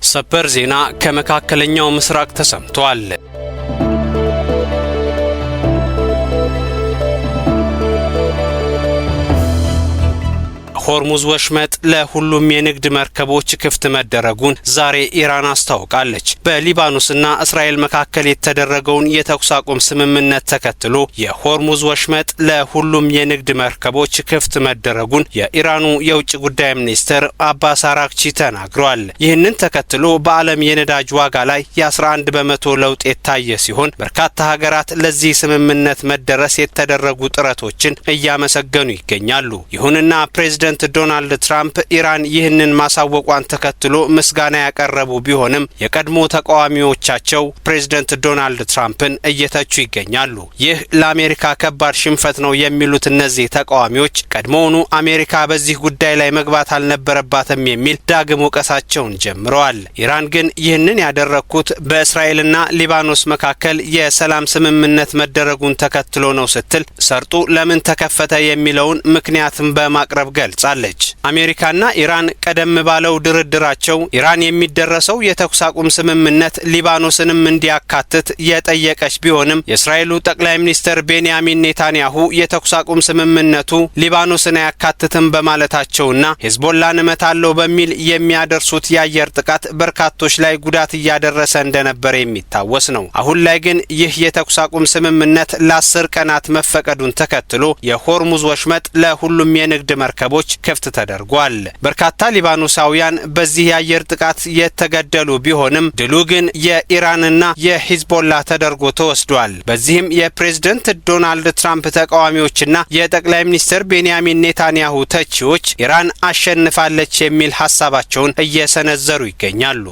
ሰበር ዜና ከመካከለኛው ምስራቅ ተሰምቷል። ሆርሙዝ ወሽመጥ ለሁሉም የንግድ መርከቦች ክፍት መደረጉን ዛሬ ኢራን አስታውቃለች። በሊባኖስና እስራኤል መካከል የተደረገውን የተኩስ አቁም ስምምነት ተከትሎ የሆርሙዝ ወሽመጥ ለሁሉም የንግድ መርከቦች ክፍት መደረጉን የኢራኑ የውጭ ጉዳይ ሚኒስትር አባስ አራግቺ ተናግረዋል። ይህንን ተከትሎ በዓለም የነዳጅ ዋጋ ላይ የ11 በመቶ ለውጥ የታየ ሲሆን በርካታ ሀገራት ለዚህ ስምምነት መደረስ የተደረጉ ጥረቶችን እያመሰገኑ ይገኛሉ። ይሁንና ፕሬዝዳንት ዶናልድ ትራምፕ ኢራን ይህንን ማሳወቋን ተከትሎ ምስጋና ያቀረቡ ቢሆንም የቀድሞ ተቃዋሚዎቻቸው ፕሬዝዳንት ዶናልድ ትራምፕን እየተቹ ይገኛሉ። ይህ ለአሜሪካ ከባድ ሽንፈት ነው የሚሉት እነዚህ ተቃዋሚዎች ቀድሞውኑ አሜሪካ በዚህ ጉዳይ ላይ መግባት አልነበረባትም የሚል ዳግም ወቀሳቸውን ጀምረዋል። ኢራን ግን ይህንን ያደረኩት በእስራኤልና ሊባኖስ መካከል የሰላም ስምምነት መደረጉን ተከትሎ ነው ስትል ሰርጡ ለምን ተከፈተ የሚለውን ምክንያትም በማቅረብ ገልጻለች። አሜሪካና ኢራን ቀደም ባለው ድርድራቸው ኢራን የሚደረሰው የተኩስ አቁም ስምምነት ሊባኖስንም እንዲያካትት የጠየቀች ቢሆንም የእስራኤሉ ጠቅላይ ሚኒስትር ቤንያሚን ኔታንያሁ የተኩስ አቁም ስምምነቱ ሊባኖስን አያካትትም በማለታቸውና ሄዝቦላን እመታለሁ በሚል የሚያደርሱት የአየር ጥቃት በርካቶች ላይ ጉዳት እያደረሰ እንደነበር የሚታወስ ነው። አሁን ላይ ግን ይህ የተኩስ አቁም ስምምነት ለ10 ቀናት መፈቀዱን ተከትሎ የሆርሙዝ ወሽመጥ ለሁሉም የንግድ መርከቦች ክፍት ተደርጓል። በርካታ ሊባኖሳውያን በዚህ የአየር ጥቃት የተገደሉ ቢሆንም ድሉ ግን የኢራንና የሂዝቦላ ተደርጎ ተወስዷል። በዚህም የፕሬዝዳንት ዶናልድ ትራምፕ ተቃዋሚዎችና የጠቅላይ ሚኒስትር ቤንያሚን ኔታንያሁ ተቺዎች ኢራን አሸንፋለች የሚል ሐሳባቸውን እየሰነዘሩ ይገኛሉ።